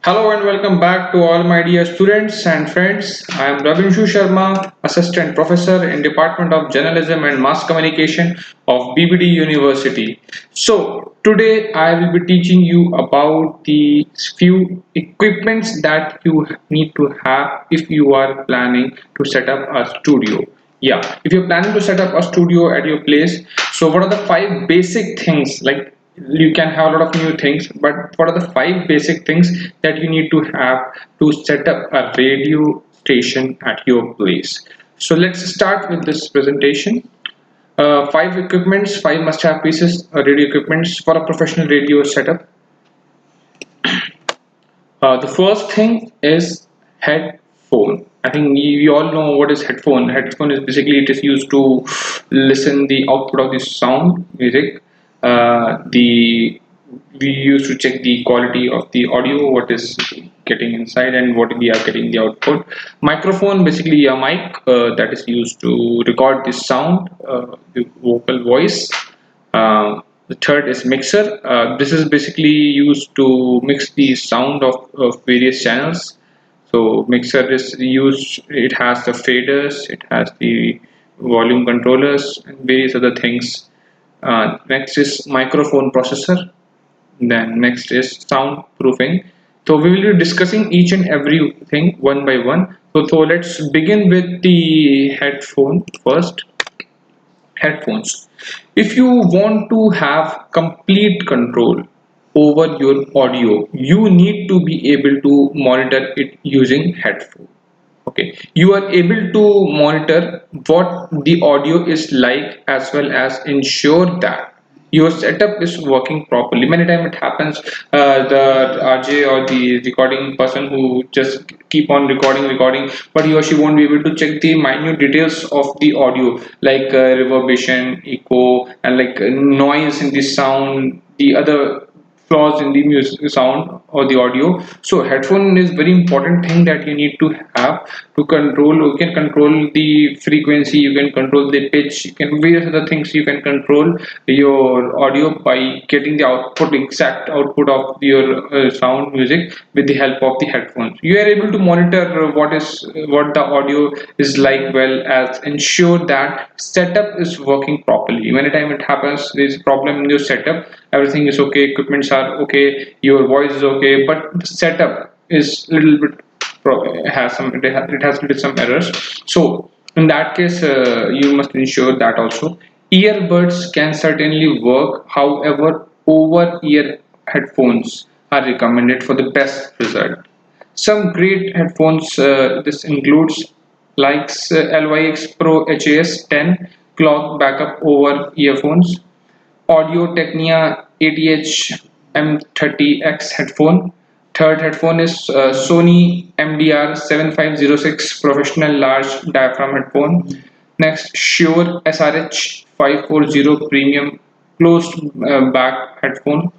Hello and welcome back to all my dear students and friends. I am Rabinshu Sharma, Assistant Professor in Department of Journalism and Mass Communication of BBD University. So today I will be teaching you about the few equipments that you need to have if you are planning to set up a studio. Yeah, if you're planning to set up a studio at your place, so what are the five basic things? Like, you can have a lot of new things, but what are the five basic things that you need to have to set up a radio station at your place? So let's start with this presentation. Five equipments, five must-have pieces, radio equipments for a professional radio setup. The first thing is headphone. I think we all know what is headphone. Headphone is basically it is used to listen the output of the sound music. The We used to check the quality of the audio, what is getting inside and what we are getting the output. Microphone, basically a mic that is used to record the sound, the vocal voice. The third is mixer. This is basically used to mix the sound of various channels. So mixer is used, it has the faders, it has the volume controllers and various other things. Next is microphone processor. Then next is soundproofing. So we will be discussing each and everything one by one. So let's begin with the headphone first. Headphones. If you want to have complete control over your audio, you need to be able to monitor it using headphone. Okay, you are able to monitor what the audio is like as well as ensure that your setup is working properly. Many times it happens, the RJ or the recording person who just keep on recording, but he or she won't be able to check the minute details of the audio, like reverberation, echo, and like noise in the sound, the other flaws in the music sound or the audio. So headphone is very important thing that you need to have to control. You can control the frequency, you can control the pitch, you can various other things. You can control your audio by getting the output, exact output of your sound music with the help of the headphones. You are able to monitor what the audio is like, well as ensure that setup is working properly. Many time it happens there is a problem in your setup, everything is okay, equipments are okay, your voice is okay, but the setup is little bit it has little some errors. So in that case, you must ensure that also. Earbuds can certainly work, however, over ear headphones are recommended for the best result. Some great headphones, this includes likes LYX Pro HAS 10 clock backup over earphones, Audio Technia ATH M30X headphone. Third headphone is Sony MDR 7506 professional large diaphragm headphone. Next, Shure SRH 540 premium closed back headphone.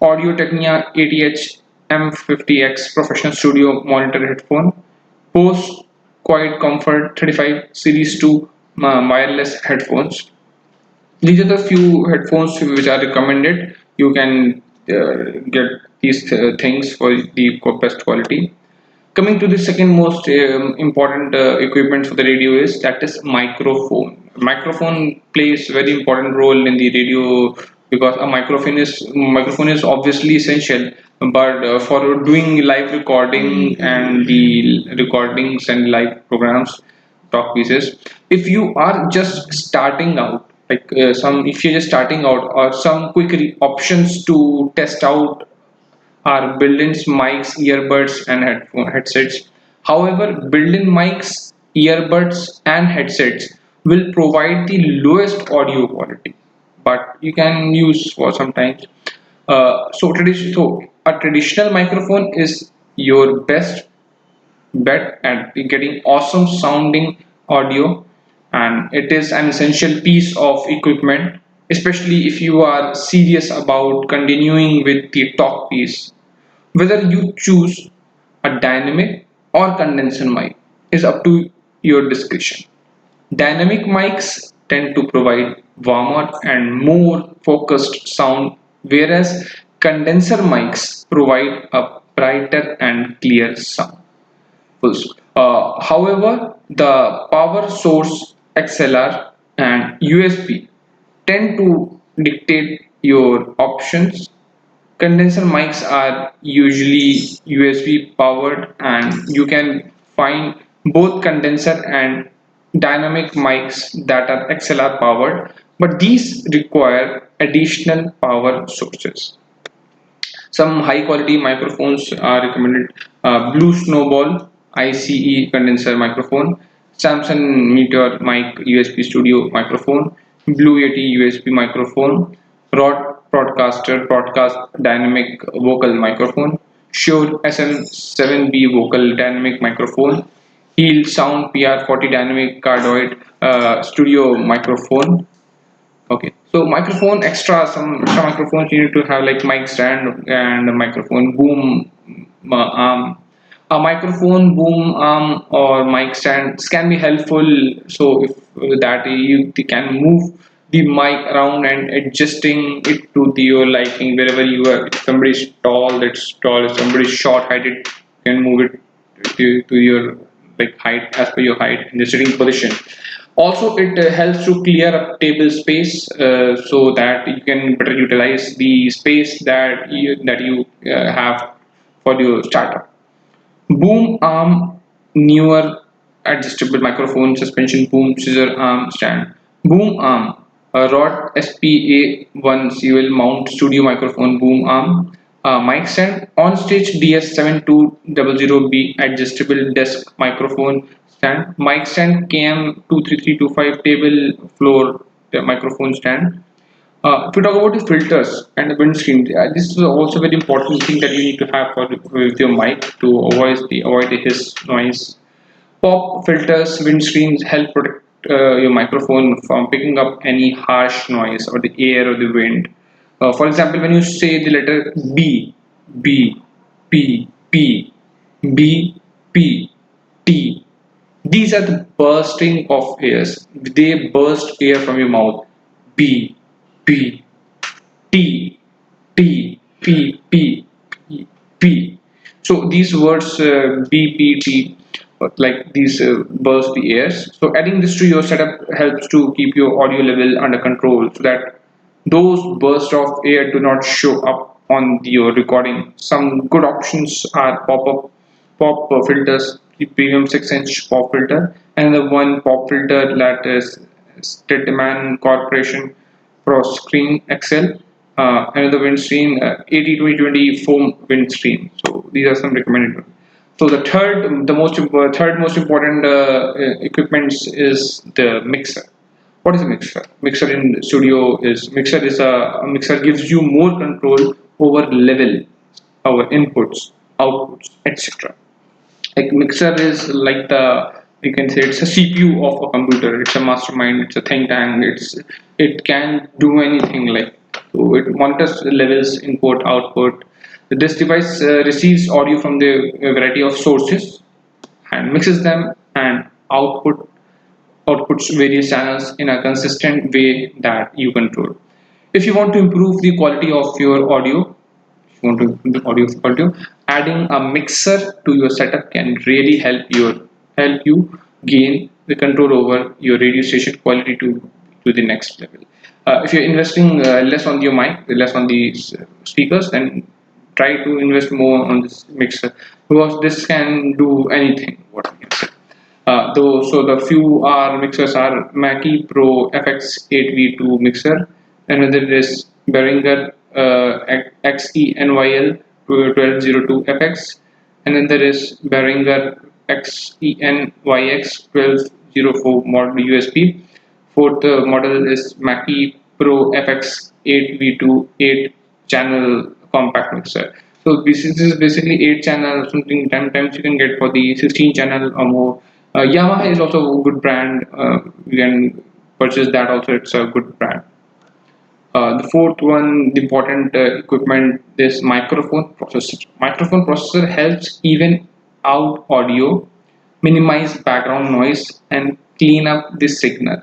Audio Technia ATH M50X professional studio monitor headphone. Bose Quiet Comfort 35 Series 2 wireless headphones. These are the few headphones which are recommended. You can get these things for the best quality. Coming to the second most important equipment for the radio is that is microphone. Microphone plays very important role in the radio because a microphone is obviously essential. But for doing live recording and the recordings and live programs, talk pieces, if you are just starting out, like some if you're just starting out, or some quick options to test out are built-in mics, earbuds, and headsets. However, built-in mics, earbuds, and headsets will provide the lowest audio quality, but you can use for sometimes. So a traditional microphone is your best bet at getting awesome sounding audio, and it is an essential piece of equipment, especially if you are serious about continuing with the talk piece. Whether you choose a dynamic or condenser mic is up to your discretion. Dynamic mics tend to provide warmer and more focused sound, whereas condenser mics provide a brighter and clear sound. However, the power source XLR and USB tend to dictate your options. Condenser mics are usually USB powered, and you can find both condenser and dynamic mics that are XLR powered, but these require additional power sources. Some high quality microphones are recommended: Blue Snowball ICE condenser microphone, Samsung Meteor Mic USB Studio microphone, Blue Yeti USB microphone, Rode Broadcaster Broadcast Dynamic Vocal microphone, Shure SM7B Vocal Dynamic microphone, Heel Sound PR40 Dynamic Cardioid Studio microphone. Okay, so microphone extra, some microphones you need to have like mic stand and a microphone boom arm. A microphone boom arm or mic stands can be helpful. So if that you can move the mic around and adjusting it to your liking wherever you are. If somebody is tall, that's tall. If somebody is short heighted, you can move it to your like height as per your height in the sitting position. Also, it helps to clear up table space so that you can better utilize the space that you have for your startup. Boom arm, newer adjustable microphone suspension boom scissor arm stand. Boom arm, a Rode SPA1 CL mount studio microphone boom arm. Mic stand, on-stage DS7200B adjustable desk microphone stand. Mic stand KM23325 table floor microphone stand. If we talk about the filters and the windscreen, this is also very important thing that you need to have with your mic to avoid the hiss noise. Pop filters, windscreens help protect your microphone from picking up any harsh noise or the air or the wind. For example, when you say the letter B, B, P, P, B, P, T, these are the bursting of airs. They burst air from your mouth. B, P, T, T, P, P, P, P. So these words B, P, T, like these burst the airs. So adding this to your setup helps to keep your audio level under control so that those bursts of air do not show up on your recording. Some good options are pop filters, the premium 6-inch pop filter, and the one pop filter that is Stedman Corporation Pro Screen XL, another windscreen 80-20-20 foam windscreen. So these are some recommended ones. So third most important equipment is the mixer. What is a mixer? Mixer in studio is a mixer gives you more control over level, our inputs, outputs, etc. Like mixer is like the, you can say it's a CPU of a computer. It's a mastermind. It's a think tank. It can do anything. Like, so it monitors the levels, input, output. This device receives audio from the variety of sources and mixes them and outputs various channels in a consistent way that you control. If you want to improve the quality of your audio, if you want to improve the audio, adding a mixer to your setup can really help you gain the control over your radio station quality to the next level. If you're investing less on your mic, less on the speakers, then try to invest more on this mixer because this can do anything. What we can say. So the few R mixers are Mackie Pro FX8V2 mixer, another is Behringer XENYL 1202 FX, another is Behringer XENYX 1204 model USB. Fourth model is Mackie Pro FX8V2 8 channel compact mixer. So this is basically 8 channel something. Sometimes you can get for the 16 channel or more. Yamaha is also a good brand. You can purchase that also. It's a good brand. The fourth one, the important equipment is microphone processor. Microphone processor helps even out audio, minimize background noise, and clean up the signal.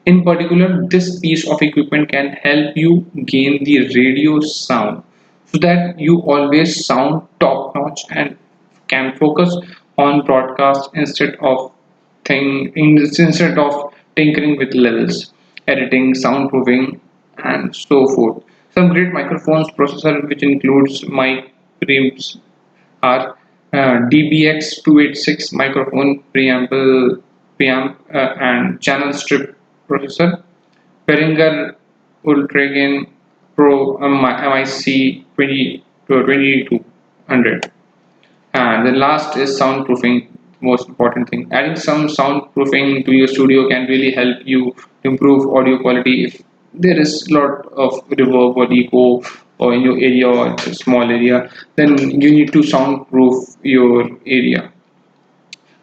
In particular, this piece of equipment can help you gain the radio sound so that you always sound top notch and can focus on broadcast instead of tinkering with levels, editing, soundproofing, and so forth. Some great microphones processor which includes mic preamps are DBX286 microphone and channel strip processor, Behringer Ultragain Pro MIC 2200. And the last is soundproofing, most important thing. Adding some soundproofing to your studio can really help you improve audio quality if there is a lot of reverb or echo or in your area or it's a small area, then you need to soundproof your area.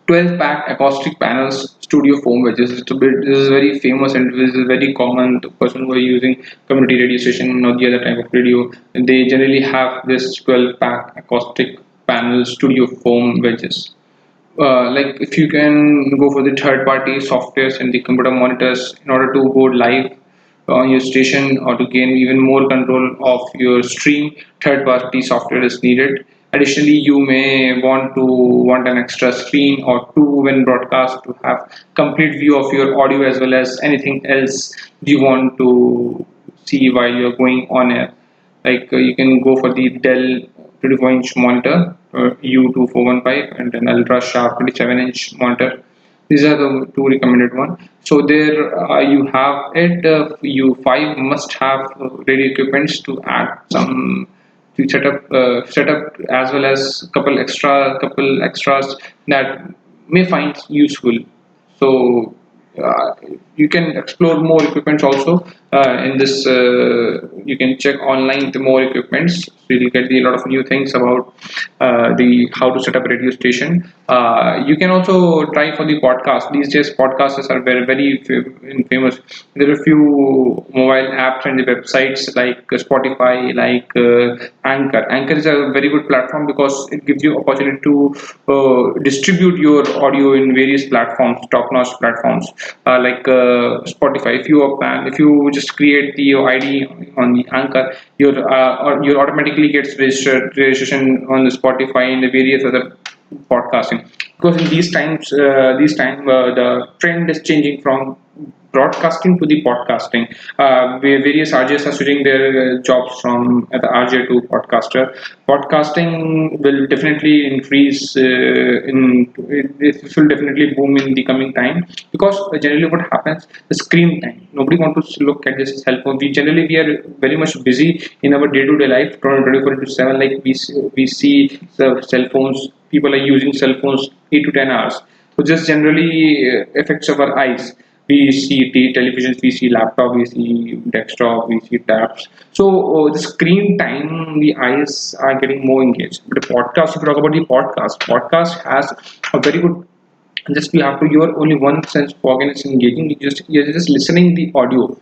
12 pack acoustic panels studio foam wedges. This is very famous and this is very common. The person who are using community radio station or the other type of radio, they generally have this 12 pack acoustic panel studio foam wedges. Like if you can go for the third party softwares and the computer monitors in order to go live on your station or to gain even more control of your stream, third party software is needed. Additionally, you may want an extra screen or two when broadcast to have complete view of your audio as well as anything else you want to see while you're going on air. Like you can go for the Dell 24-inch monitor, U2415, and an ultra sharp 27-inch monitor. These are the two recommended one. So there you have it. You five must have radio equipments to add some to setup as well as couple extras that may find useful. So uh, you can explore more equipments also in this. You can check online the more equipments, so you'll get a lot of new things about the how to set up a radio station. You can also try for the podcast. These days, podcasts are famous. There are a few mobile apps and the websites like Spotify, like Anchor. Anchor is a very good platform because it gives you opportunity to distribute your audio in various platforms, top-notch platforms like Spotify. If you just create the your ID on the Anchor, your automatically gets registration on the Spotify and the various other podcasting. Because in the trend is changing from broadcasting to the podcasting. Where various RJs are switching their jobs from the RJ to podcaster. Podcasting will definitely increase it will definitely boom in the coming time because generally what happens the screen time. Nobody wants to look at this cell phone. We are very much busy in our day-to-day life, 24 into 7. Like we see the cell phones. People are using cell phones 8 to 10 hours. So just generally affects our eyes. We see televisions, we see laptop, we see desktop, we see tabs. So the screen time, the eyes are getting more engaged. But the podcast, if you talk about the podcast has a very good. Just you have to your only one sense organ is engaging. You're just listening the audio.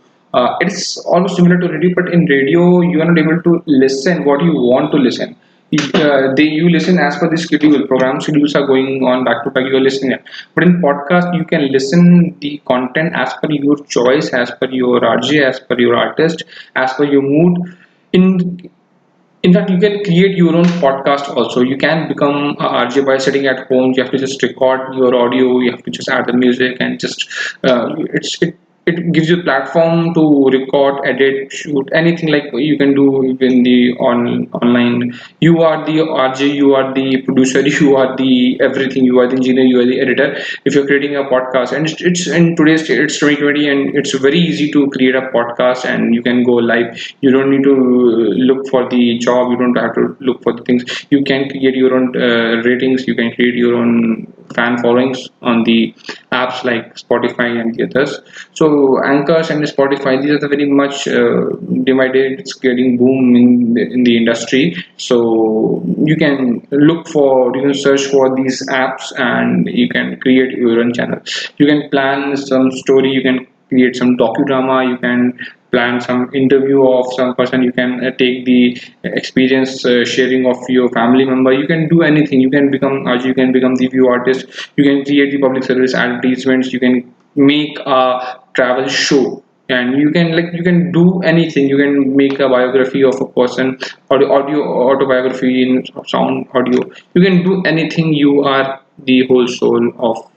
It's almost similar to radio, but in radio you are not able to listen what you want to listen. You listen as per the schedule. Program schedules are going on back to back. You are listening it. But in podcast you can listen the content as per your choice, as per your RJ, as per your artist, as per your mood. In fact, you can create your own podcast also. You can become a RJ by sitting at home. You have to just record your audio. You have to just add the music and just it gives you a platform to record, edit, shoot anything like you can do in the online. You are the RJ. You are the producer. You are the everything. You are the engineer. You are the editor. If you're creating a podcast, and it's in today's it's 2020, and it's very easy to create a podcast, and you can go live. You don't need to look for the job. You don't have to look for the things. You can create your own ratings. You can create your own fan followings on the apps like Spotify and the others. So anchors and Spotify, these are the very much divided. It's getting boom in the industry. So you can search for these apps and you can create your own channel. You can plan some story. You can create some docudrama. You can plan some interview of some person. You can take the experience sharing of your family member. You can do anything. You can become the view artist. You can create the public service advertisements. You can make a travel show and you can do anything. You can make a biography of a person, or the audio autobiography in sound audio. You can do anything. You are the whole soul of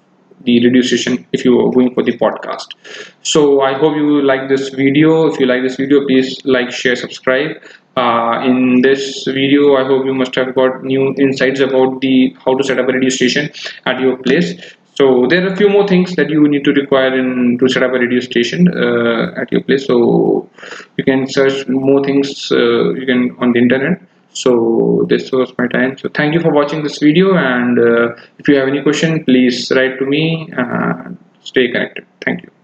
the radio station if you are going for the podcast. So I hope you like this video. If you like this video, please like, share, subscribe. In this video, I hope you must have got new insights about the how to set up a radio station at your place. So there are a few more things that you need to require in to set up a radio station at your place. So you can search more things you can on the internet. So this was my time. So thank you for watching this video, and if you have any question, please write to me. Stay connected. Thank you.